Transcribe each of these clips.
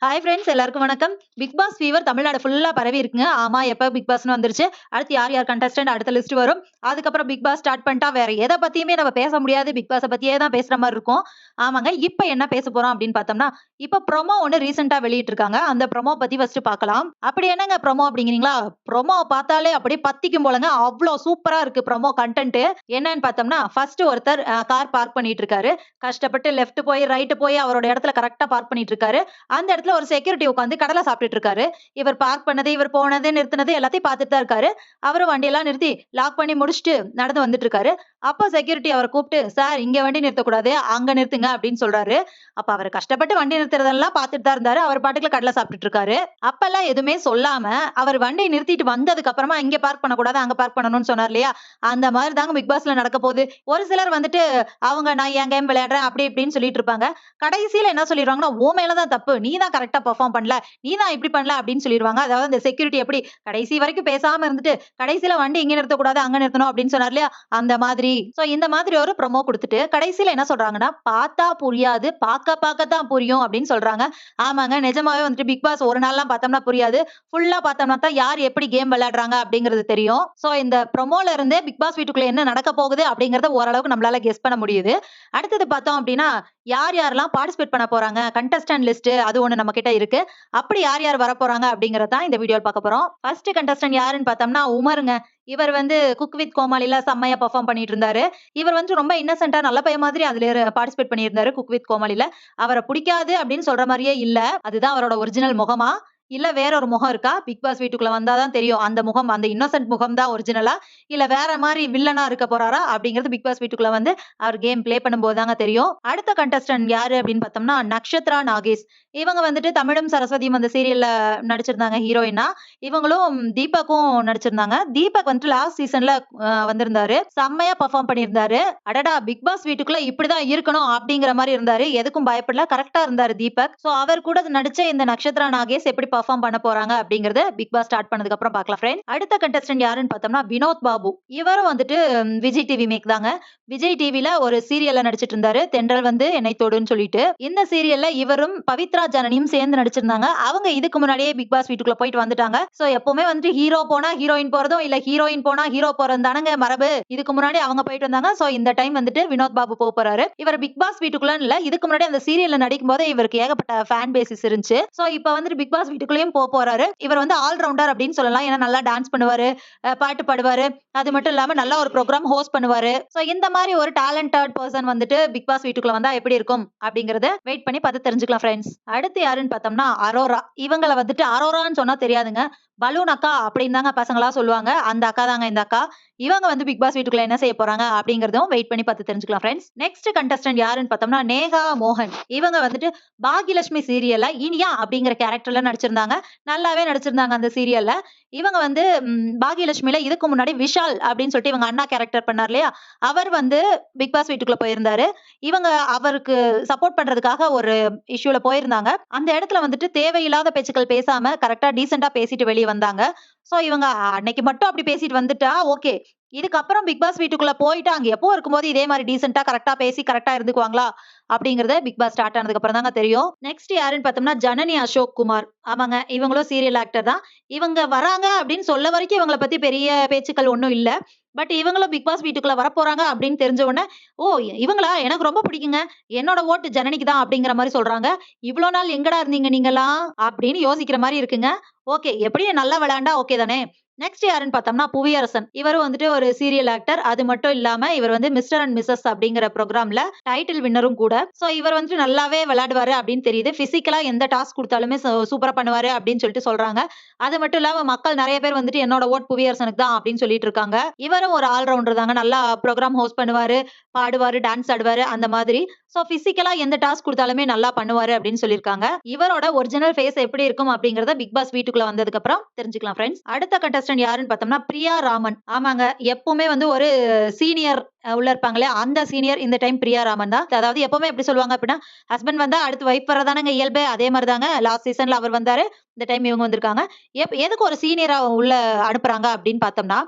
Hi friends எல்லாருக்கும் வணக்கம். Big pass fever Tamil Nadu ஃபுல்லா பரவி இருக்குங்க. ஆமா, எப்ப பிக் பாஸ்ன்னு வந்துருச்சு. அடுத்து யார் யார் கண்டஸ்டன்ட் அடுத்த லிஸ்ட் வரும். அதுக்கப்புறம் பிக் பாஸ் ஸ்டார்ட் பண்ணிட்டா வேற எத பத்தியுமே நம்ம பேச முடியாது. பிக் பாஸ பத்தியே தான் பேசுற மாரி இருக்கும். ஆமாங்க. இப்ப என்ன பேச போறோம் அப்படின்னு பார்த்தோம்னா, இப்ப ப்ரொமோ ஒண்ணு ரீசென்ட்டா வெளியிட்டிருக்காங்க. அந்த ப்ரொமோ பத்தி ஃபர்ஸ்ட் பார்க்கலாம். அப்படி என்னங்க ப்ரொமோ அப்படிங்கிறீங்களா? ப்ரொமோ பார்த்தாலே அப்படியே பத்திக்கும் போலங்க. அவ்ளோ சூப்பரா இருக்கு ப்ரொமோ கன்டென்ட். என்னன்னு பார்த்தோம்னா, ஃபர்ஸ்ட் ஒருத்தர் கார் பார்க் பண்ணிட்டு இருக்காரு. கஷ்டப்பட்டு லெஃப்ட் போய் ரைட் போய் அவரோட இடத்துல கரெக்ட்டா பார்க் பண்ணிட்டு இருக்காரு. அந்த இடத்துல ஒரு செக்யூரிட்டி உட்கார்ந்து கடலை சாப்பிட்டுட்டு இருக்காரு. இவர் பார்க் பண்ணது, இவர் போனது, நிறுத்தினது எல்லாத்தையும் பார்த்துட்டு தான் இருக்காரு. அவரும் வண்டியெல்லாம் நிறுத்தி லாக் பண்ணி முடிச்சுட்டு நடந்து வந்துட்டு இருக்காரு. அப்ப செக்யூரிட்டி அவர கூப்பிட்டு, "சார் இங்க வண்டி நிறுத்தக்கூடாது. அங்க நிறுத்துங்க" அப்படின்னு சொல்றாரு. அப்ப அவரு கஷ்டப்பட்டு வண்டி நிறுத்துறதெல்லாம் பார்த்துட்டு தான் இருந்தாரு. அவர் பாட்டுக்குள்ள கடலை சாப்பிட்டுட்டு இருக்காரு. அப்பல்லாம் எதுவுமே சொல்லாம அவர் வண்டிய நிறுத்திட்டு வந்ததுக்கு அப்புறமா இங்க பார்க் பண்ணக்கூடாது, அங்க பார்க் பண்ணணும்னு சொன்னார் இல்லையா? அந்த மாதிரி தாங்க பிக் பாஸ்ல நடக்க போகுது. ஒரு சிலர் வந்துட்டு அவங்க நான் என் கேம் விளையாடுறேன் அப்படி இப்படின்னு சொல்லிட்டு இருப்பாங்க. கடைசியில என்ன சொல்லிருவாங்கன்னா, "உன் மேல தான் தப்பு. நீ தான் கரெக்ட்டா பெர்ஃபார்ம் பண்ணல. நீ தான் இப்படி பண்ணல" அப்படின்னு சொல்லிருவாங்க. அதாவது அந்த செக்யூரிட்டி எப்படி கடைசி வரைக்கும் பேசாம இருந்துட்டு, கடைசியில வண்டி இங்க நிறுத்தக்கூடாது, அங்க நிறுத்தணும் அப்படின்னு சொன்னார் இல்லையா? அந்த மாதிரி. சோ இந்த மாதிரி ஒரு ப்ரோமோ குடுத்துட்டு, கடைசியில என்ன சொல்றாங்கன்னா, "பார்த்தா புரியாது, பார்க்க தான் புரியும்" அப்படின்னு சொல்றாங்க. ஆமாங்க. நிஜமாவே வந்துட்டு பிக் பாஸ் ஒரு நாள்லாம் பார்த்தோம்னா புரியாது. ஃபுல்லா பார்த்தோம்னா தான் யார் எப்படி கேம் விளையாடுறாங்க அப்படிங்கிறது தெரியும். சோ இந்த ப்ரோமோல இருந்தே பிக் பாஸ் வீட்டுக்குள்ள என்ன நடக்க போகுது அப்படிங்கிறத ஓரளவுக்கு நம்மளால கெஸ் பண்ண முடியுது. அடுத்தது பார்த்தோம் அப்படின்னா, யார் யாரெல்லாம் பார்ட்டிசிபேட் பண்ண போறாங்க, கண்டஸ்டன்ட் லிஸ்ட் அது ஒண்ணு நம்ம கிட்ட இருக்கு. அப்படி யார் யார் வரப்போறாங்க அப்படிங்கிறத தான் இந்த வீடியோல பார்க்க போறோம். ஃபர்ஸ்ட் கண்டஸ்டன்ட் யாருன்னு பார்த்தோம்னா உமருங்க. இவர் வந்து குக் வித் கோமாளில செம்மையா பெர்ஃபார்ம் பண்ணிட்டு இருந்தாரு. இவர் வந்து ரொம்ப இன்னசென்ட்டா நல்ல பையன் மாதிரி அதுல பார்ட்டிசிபேட் பண்ணியிருந்தாரு குக் வித் கோமாளில. அவர புடிக்காது அப்படின்னு சொல்ற மாரியே இல்ல. அதுதான் அவரோட ஒரிஜினல் முகமா? இல்ல வேற ஒரு முகம் இருக்கா? பிக் பாஸ் வீட்டுக்குள்ள வந்தா தான் தெரியும். அந்த முகம், அந்த இன்னோசென்ட் முகம் தான் ஒரிஜினலா? இல்ல வேற மாரி வில்லனா இருக்க போறாரா? அப்படிங்கிறது பிக் பாஸ் வீட்டுக்குள்ள வந்து அவர் கேம் ப்ளே பண்ணும்போது தாங்க தெரியும். அடுத்த கண்டஸ்டன்ட் யாரு அப்படின்னு பார்த்தோம்னா, நக்ஷத்ரா நாகேஷ். இவங்க வந்துட்டு தமிழும் சரஸ்வதியும் அந்த சீரியல்ல நடிச்சிருந்தாங்க ஹீரோயினா. இவங்களும் தீபக்கும் நடிச்சிருந்தாங்க. தீபக் வந்துட்டு லாஸ்ட் சீசன்ல வந்திருந்தாரு. செம்மையா பெர்ஃபார்ம் பண்ணியிருந்தாரு. அடடா! பிக் பாஸ் வீட்டுக்குள்ள இப்படிதான் இருக்கணும் அப்படிங்கிற மாரி இருந்தாரு. எதுக்கும் பயப்படல. கரெக்ட்டா இருந்தாரு தீபக். சோ அவர் கூட நடிச்ச இந்த நக்ஷத்ரா நாகேஷ் எப்படி பெர்ஃபார்ம் பண்ண போறாங்க அப்படிங்கறத பிக் பாஸ் ஸ்டார்ட் பண்ணதுக்கு அப்புறம் பார்க்கலாம் ஃப்ரெண்ட்ஸ். அடுத்த கண்டஸ்டன்ட் யாருன்னு பார்த்தோம்னா வினோத் பாபு. இவரும் வந்துட்டு விஜய் டிவி மேக் தாங்க. விஜய் டிவில ஒரு சீரியல்ல நடிச்சிட்டு இருந்தாரு. தென்றல் வந்து என்னை தொடுன்னு சொல்லிட்டு. இந்த சீரியல்ல இவரும் பவித்ரா ஜனனியும் சேர்ந்து நடிச்சிருந்தாங்க. அவங்க இதுக்கு முன்னாடியே பிக் பாஸ் வீட்டுக்குள்ள போயிட்டு வந்துட்டாங்க. சோ எப்பவுமே வந்துட்டு ஹீரோ போனா ஹீரோயின் போறதும் இல்ல ஹீரோயின் போனா ஹீரோ போறதும் தானங்க மரபு. இதுக்கு முன்னாடி அவங்க போயிட்டு வந்தாங்க. சோ இந்த டைம் வந்துட்டு வினோத் பாபு போறாரு. இவர் பிக் பாஸ் வீட்டுக்குள்ள இல்ல இதுக்கு முன்னாடி அந்த சீரியல்ல நடிக்கும் போது இவருக்கு ஏகப்பட்ட ஃபேன் பேசிஸ் இருந்துச்சு. சோ இப்ப வந்துட்டு பிக் பாஸ் வீட்டுக்குள்ளேயும் போறாரு. இவர் வந்து ஆல் ரவுண்டர் அப்படின்னு சொல்லலாம். ஏன்னா நல்லா டான்ஸ் பண்ணுவாரு, பாட்டு பாடுவாரு. அது மட்டும் இல்லாம நல்ல ஒரு ப்ரோகிராம் ஹோஸ்ட் பண்ணுவாரு. சோ இந்த மாதிரி ஒரு டேலண்டட் பெர்சன் வந்துட்டு பிக் பாஸ் வீட்டுக்குள்ள வந்தா எப்படி இருக்கும் அப்படிங்கறத வெயிட் பண்ணி பார்த்து தெரிஞ்சுக்கலாம் ஃப்ரெண்ட்ஸ். அடுத்து யாருன்னு பார்த்தோம்னா அரோரா. இவங்கள வந்துட்டு அரோரான்னு சொன்னா தெரியாதுங்க. பலூன் அக்கா அப்படின்னு தாங்க பசங்களா சொல்லுவாங்க. அந்த அக்கா தாங்க இந்த அக்கா. இவங்க வந்து பிக் பாஸ் வீட்டுக்குள்ள என்ன செய்ய போறாங்க அப்படிங்கறதும் வெயிட் பண்ணி பார்த்து தெரிஞ்சுக்கலாம் ஃப்ரெண்ட்ஸ். நெக்ஸ்ட் கண்டஸ்டன்ட் யாருன்னு பார்த்தோம்னா நேஹா மோகன். இவங்க வந்துட்டு பாகியலட்சுமி சீரியல்ல இனியா அப்படிங்கிற கேரக்டர்ல நடிச்சிருந்தாங்க. நல்லாவே நடிச்சிருந்தாங்க அந்த சீரியல்ல. இவங்க வந்து பாகியலட்சுமில இதுக்கு முன்னாடி விஷால் அப்படின்னு சொல்லிட்டு இவங்க அண்ணா கேரக்டர் பண்ணார் இல்லையா? அவர் வந்து பிக் பாஸ் வீட்டுக்குள்ள போயிருந்தாரு. இவங்க அவருக்கு சப்போர்ட் பண்றதுக்காக ஒரு இஷ்யூல போயிருந்தாங்க. அந்த இடத்துல வந்துட்டு தேவையில்லாத பேச்சுக்கள் பேசாம கரெக்ட்டா டீசென்ட்டா பேசிட்டு வெளிய வந்தாங்க. சோ இவங்க அன்னைக்கு மட்டும் அப்படி பேசிட்டு வந்துட்டா ஓகே. இதுக்கப்புறம் பிக் பாஸ் வீட்டுக்குள்ள போயிட்டு அங்க எப்பவும் இருக்கும்போது இதே மாரி டீசென்ட்டா கரெக்ட்டா பேசி கரெக்ட்டா இருந்துக்குவாங்களா? அப்படிங்கிறத பிக் பாஸ் ஸ்டார்ட் ஆனதுக்கு அப்புறம் தாங்க தெரியும். நெக்ஸ்ட் யாருன்னு பார்த்தோம்னா ஜனனி அசோக் குமார். ஆமாங்க. இவங்களும் சீரியல் ஆக்டர் தான். இவங்க வராங்க அப்படின்னு சொல்ல வரைக்கும் இவங்கள பத்தி பெரிய பேச்சுக்கள் ஒண்ணும் இல்ல. பட் இவங்களும் பிக் பாஸ் வீட்டுக்குள்ள வரப்போறாங்க அப்படின்னு தெரிஞ்ச உடனே, "ஓ! இவங்களா? எனக்கு ரொம்ப பிடிக்குங்க. என்னோட ஓட்டு ஜனனிக்கு தான்" அப்படிங்கிற மாரி சொல்றாங்க. "இவ்ளோ நாள் எங்கடா இருந்தீங்க நீங்கலாம்?" அப்படின்னு யோசிக்கிற மாரி இருக்குங்க. ஓகே. எப்படியும் நல்லா விளையாண்டா ஓகே தானே. நெக்ஸ்ட் யாருன்னு பார்த்தோம்னா புவியரசன். இவரும் வந்துட்டு ஒரு சீரியல் ஆக்டர். அது மட்டும் இல்லாம இவர் வந்து மிஸ்டர் அண்ட் மிஸ்ஸஸ் அப்படிங்கிற புரோகிராம்ல டைட்டில் வின்னரும் கூட. சோ இவர் வந்துட்டு நல்லாவே விளையாடுவாரு அப்படின்னு தெரியுது. பிசிக்கலா எந்த டாஸ்க் குடுத்தாலுமே சூப்பரா பண்ணுவாரு அப்படின்னு சொல்லிட்டு சொல்றாங்க. அது மட்டும் இல்லாம மக்கள் நெறைய பேர் வந்துட்டு என்னோட ஓட் புவியரசனுக்கு தான் அப்படின்னு சொல்லிட்டு இருக்காங்க. இவரும் ஒரு ஆல் ரவுண்டர் தாங்க. நல்லா புரோகிராம் ஹோஸ்ட் பண்ணுவாரு, பாடுவாரு, டான்ஸ் ஆடுவாரு அந்த மாதிரி. சோ பிசிக்கலா எந்த டாஸ்க் குடுத்தாலுமே நல்லா பண்ணுவாரு அப்படின்னு சொல்லியிருக்காங்க. இவரோட ஒரிஜினல் ஃபேஸ் எப்படி இருக்கும் அப்படிங்கறத பிக் பாஸ் வீட்டுக்குள்ள வந்ததுக்கு அப்புறம் தெரிஞ்சுக்கலாம் ஃப்ரெண்ட்ஸ். அடுத்த கண்டஸ்டன்ட் யாருன்னு பார்த்தோம்னா பிரியா ராமன். ஆமாங்க. எப்பவுமே வந்து ஒரு சீனியர் உள்ள இருப்பாங்களே அந்த சீனியர் இந்த டைம் பிரியா ராமன் தான். அதாவது எப்பவுமே எப்படி சொல்லுவாங்க அப்படின்னா, ஹஸ்பண்ட் வந்தா அடுத்து வைஃப் வரதானங்க இயல்பு. அதே மாரி தாங்க லாஸ்ட் சீசன்ல அவர் வந்தாரு. இந்த டைம் இவங்க வந்திருக்காங்க. எதுக்கு ஒரு சீனியரா உள்ள அனுப்புறாங்க அப்படின்னு பார்த்தோம்னா,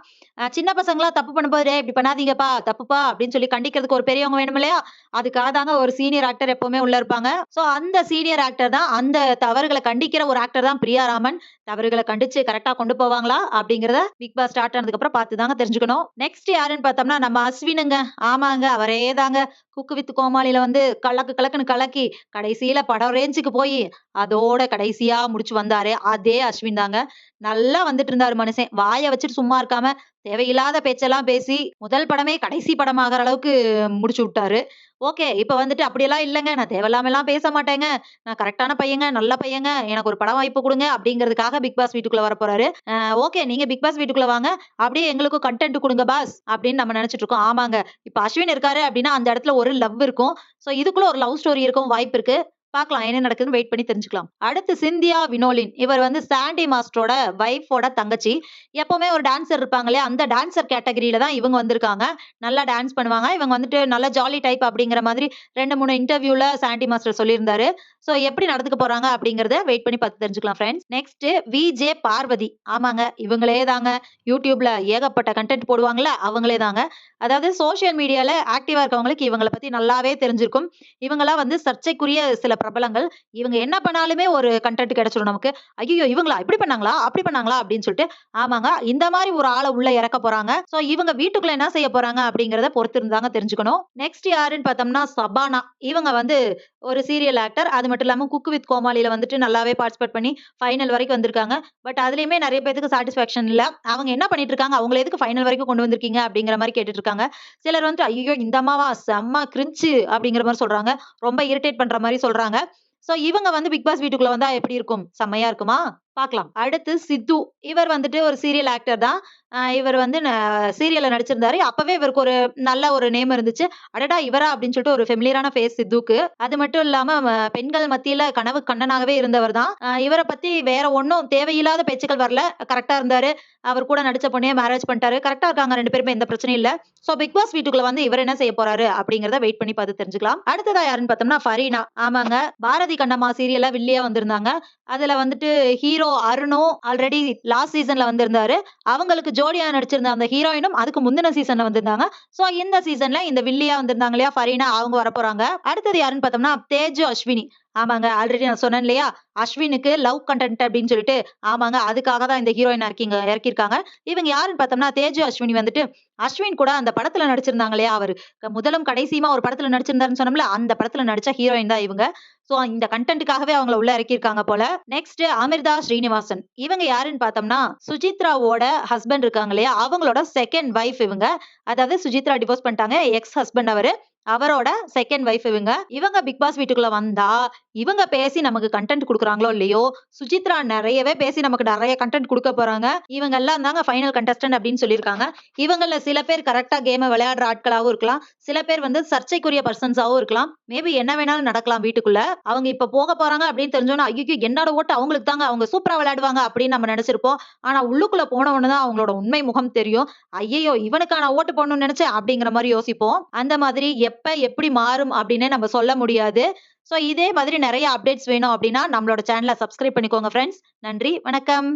சின்ன பசங்கலாம் தப்பு பண்ணும்போது, "டேய் இப்படி பண்ணாதீங்கப்பா, தப்புப்பா" அப்படின்னு சொல்லி கண்டிக்கிறதுக்கு ஒரு பெரியவங்க வேணும் இல்லையா? அதுக்காக தாங்க ஒரு சீனியர் ஆக்டர் எப்பவுமே உள்ள இருப்பாங்க. சோ அந்த சீனியர் ஆக்டர் தான் அந்த தவறுகள கண்டிக்கிற ஒரு ஆக்டர் தான் பிரியா ராமன். தவறுகள கண்டிச்சு கரெக்ட்டா கொண்டு போவாங்களா? அப்படிங்கிறத பிக் பாஸ் ஸ்டார்ட் ஆனதுக்கு அப்புறம் பார்த்து தாங்க தெரிஞ்சுக்கணும். நெக்ஸ்ட் யாருன்னு பார்த்தோம்னா, நம்ம அஸ்வினுங்க. ஆமாங்க. அவரே தாங்க. குக்கு வித் கோமாளில வந்து கலக்கு கலக்குன்னு கலக்கி, கடைசியில படம் ரேஞ்சுக்கு போயி, அதோட கடைசியா முடிச்சு வந்தாரே, அதே அஸ்வின் தாங்க. நல்லா வந்துட்டு இருந்தாரு மனுஷன். வாய வச்சுட்டு சும்மா இருக்காம, தேவையில்லாத பேச்செல்லாம் பேசி, முதல் படமே கடைசி படம் ஆகுற அளவுக்கு முடிச்சு விட்டாரு. ஓகே. இப்ப வந்துட்டு அப்படியெல்லாம் இல்லங்க. நான் தேவையில்லாமலாம் பேச மாட்டேங்க. நான் கரெக்ட்டான பையங்க, நல்ல பையங்க. எனக்கு ஒரு படம் வாய்ப்பு குடுங்க அப்படிங்கிறதுக்காக பிக் பாஸ் வீட்டுக்குள்ள வரப்போறாரு. ஓகே. நீங்க பிக் பாஸ் வீட்டுக்குள்ள வாங்க. அப்படியே எங்களுக்கும் கன்டென்ட் குடுங்க பாஸ் அப்படின்னு நம்ம நெனச்சுட்டு இருக்கோம். ஆமாங்க. இப்ப அஸ்வின் இருக்காரு அப்படின்னா, அந்த இடத்துல ஒரு லவ் இருக்கும். சோ இதுக்குள்ள ஒரு லவ் ஸ்டோரி இருக்கும் வாய்ப்பு இருக்கு. பார்க்கலாம் என்ன நடக்குதுன்னு வெயிட் பண்ணி தெரிஞ்சுக்கலாம். அடுத்து சிந்தியா வினோலின். இவர் வந்து சாண்டி மாஸ்டரோட வைஃபோட தங்கச்சி. எப்பவுமே ஒரு டான்சர் இருப்பாங்க இல்லையா? அந்த டான்சர் கேட்டகரியில தான் இவங்க வந்திருக்காங்க. நல்லா டான்ஸ் பண்ணுவாங்க. இவங்க வந்துட்டு நல்ல ஜாலி டைப் அப்படிங்கிற மாதிரி 2, 3 இன்டர்வியூல சாண்டி மாஸ்டர் சொல்லியிருந்தாரு. சோ எப்படி நடந்துக்க போறாங்க அப்படிங்கிறத வெயிட் பண்ணி பார்த்து தெரிஞ்சுக்கலாம் ஃபிரெண்ட்ஸ். Next VJ Parvati. ஆமாங்க. இவங்களே தாங்க. YouTubeல ஏகப்பட்ட கன்டென்ட் போடுவாங்கல்ல, அவங்களே தாங்க. அதாவது சோசியல் மீடியால ஆக்டிவா இருக்கவங்களுக்கு இவங்கள பத்தி நல்லாவே தெரிஞ்சிருக்கும். இவங்கலாம் வந்து சர்ச்சைக்குரிய சில பிரபலங்கள். இவங்க என்ன பண்ணாலுமே ஒரு கன்டென்ட் கிடைச்சிரும் நமக்கு. ஐய்யயோ! இவங்களா? இப்படி பண்ணாங்களா? அப்படி பண்ணாங்களா? அப்படின்னு சொல்லிட்டு. ஆமாங்க. இந்த மாரி ஒரு ஆள உள்ள இறக்க போறாங்க. சோ இவங்க வீட்டுக்குள்ள என்ன செய்ய போறாங்க அப்படிங்கிறத பொறுத்து இருந்து தாங்க தெரிஞ்சுக்கணும். நெக்ஸ்ட் யாருன்னு பார்த்தோம்னா சபானா. இவங்க வந்து ஒரு சீரியல் ஆக்டர். அது மட்டும் இல்லாம குக்கு வித் கோமாளில வந்துட்டு நல்லாவே பார்ட்டிசிபேட் பண்ணி ஃபைனல் வரைக்கும் வந்திருக்காங்க. பட் அதுலயுமே நெறைய பேத்துக்கு சாட்டிஸ்ஃபாக்ஷன் இல்ல. அவங்க என்ன பண்ணிட்டு இருக்காங்க? அவங்கள எதுக்கு ஃபைனல் வரைக்கும் கொண்டு வந்திருக்கீங்க? அப்படிங்கிற மாரி கேட்டுட்டு இருக்காங்க. சிலர் வந்துட்டு ஐய்யயோ! இந்த அம்மாவா? செம்ம கிரின்ஜ் அப்படிங்கிற மாரி சொல்றாங்க. ரொம்ப இரிட்டேட் பண்ற மாரி சொல்றாங்க. சோ இவங்க வந்து பிக் பாஸ் வீட்டுக்குள்ள வந்தா எப்படி இருக்கும்? செம்மையா இருக்குமா? பார்க்கலாம். அடுத்து சித்து. இவர் வந்துட்டு ஒரு சீரியல் ஆக்டர் தான். இவர் வந்து சீரியல்ல நடிச்சிருந்தாரு. அப்பவே இவருக்கு ஒரு நல்ல ஒரு நேம் இருந்துச்சு. அடடா! இவரா? அப்படின்னு சொல்லிட்டு ஒரு ஃபெமிலியரான ஃபேஸ் சித்துக்கு. அது மட்டும் இல்லாம பெண்கள் மத்தியில கனவு கண்ணனாகவே இருந்தவர் தான். இவர பத்தி வேற ஒண்ணும் தேவையில்லாத பேச்சுக்கள் வரல. கரெக்ட்டா இருந்தாரு. அவர் கூட நடிச்ச பொண்ணையே மேரேஜ் பண்ணிட்டாரு. கரெக்ட்டா இருக்காங்க 2 பேருமே எந்த பிரச்சனையும் இல்ல. சோ பிக் பாஸ் வீட்டுக்குள்ள வந்து இவர் என்ன செய்ய போறாரு? அப்படிங்கிறத வெயிட் பண்ணி பார்த்து தெரிஞ்சுக்கலாம். அடுத்ததா யாருன்னு பார்த்தோம்னா ஃபரீனா. ஆமாங்க. பாரதி கண்ணம்மா சீரியல்ல வில்லியா வந்திருந்தாங்க. அதுல வந்துட்டு ஹீரோ அருணும் ஆல்ரெடி லாஸ்ட் சீசன்ல வந்திருந்தாரு. அவங்களுக்கு ஜோடியா நடிச்சிருந்த அந்த ஹீரோயினும் அதுக்கு முந்தின சீசன்ல வந்திருந்தாங்க. சோ இந்த சீசன்ல இந்த வில்லியா வந்திருந்தாங்க இல்லையா? ஃபரீனா அவங்க வரப்போறாங்க. அடுத்தது யாருன்னு பார்த்தோம்னா தேஜு அஸ்வினி. ஆமாங்க. ஆல்ரெடி நான் சொன்னேன் இல்லையா? அஸ்வினுக்கு லவ் கன்டென்ட் அப்படின்னு சொல்லிட்டு. ஆமாங்க. அதுக்காக தான் இந்த ஹீரோயின் இறக்கியிருக்காங்க. இவங்க யாருன்னு பார்த்தோம்னா தேஜு அஸ்வினி வந்துட்டு அஸ்வின் கூட அந்த படத்துல நடிச்சிருந்தாங்க இல்லையா? அவரு முதலும் கடைசியுமா ஒரு படத்துல நடிச்சிருந்தாருன்னு சொன்னோம்ல, அந்த படத்துல நடிச்ச ஹீரோயின் தான் இவங்க. சோ இந்த கன்டென்ட்காகவே அவங்கள உள்ள இறக்கியிருக்காங்க போல. நெக்ஸ்ட் அமிர்தா ஸ்ரீனிவாசன். இவங்க யாருன்னு பார்த்தோம்னா, சுசித்ராவோட ஹஸ்பண்ட் இருக்காங்க இல்லையா? அவங்களோட 2ண்ட் வைஃப் இவங்க. அதாவது சுசித்ரா டிவோர்ஸ் பண்ணிட்டாங்க. எக்ஸ் ஹஸ்பண்ட் அவரு. அவரோட 2ண்ட் வைஃப் இவங்க. இவங்க பிக் பாஸ் வீட்டுக்குள்ள வந்தா, இவங்க பேசி நமக்கு கன்டென்ட் குடுக்குறாங்களோ இல்லையோ, சுசித்ரா நெறையவே பேசி நமக்கு நெறைய கன்டென்ட் குடுக்க போறாங்க. இவங்க எல்லாம் தாங்க ஃபைனல் கண்டஸ்டன்ட் அப்படின்னு சொல்லியிருக்காங்க. இவங்கள்ல சில பேர் கரெக்ட்டா கேம விளையாடுற ஆட்களாவும் இருக்கலாம். சில பேர் வந்து சர்ச்சைக்குரிய பெர்சன்ஸாவும் இருக்கலாம். மேபி என்ன வேணாலும் நடக்கலாம் வீட்டுக்குள்ள. அவங்க இப்ப போக போறாங்க அப்படின்னு தெரிஞ்சோனே, ஐய்யய்யோ! என்னோட ஓட்டு அவங்களுக்கு தாங்க. அவங்க சூப்பரா விளையாடுவாங்க அப்படின்னு நம்ம நெனச்சிருப்போம். ஆனா உள்ளுக்குள்ள போன உடனே தான் அவங்களோட உண்மை முகம் தெரியும். ஐய்யய்யோ! இவனுக்கா நான் ஓட்டு போடணும்னு நெனச்சேன் அப்படிங்கிற மாரி யோசிப்போம். அந்த மாதிரி எப்ப எப்படி மாறும் அப்படின்னே நம்ம சொல்ல முடியாது. சோ இதே மாதிரி நெறைய அப்டேட்ஸ் வேணும் அப்படின்னா, நம்மளோட சேனல சப்ஸ்கிரைப் பண்ணிக்கோங்க ஃபிரெண்ட்ஸ். நன்றி, வணக்கம்.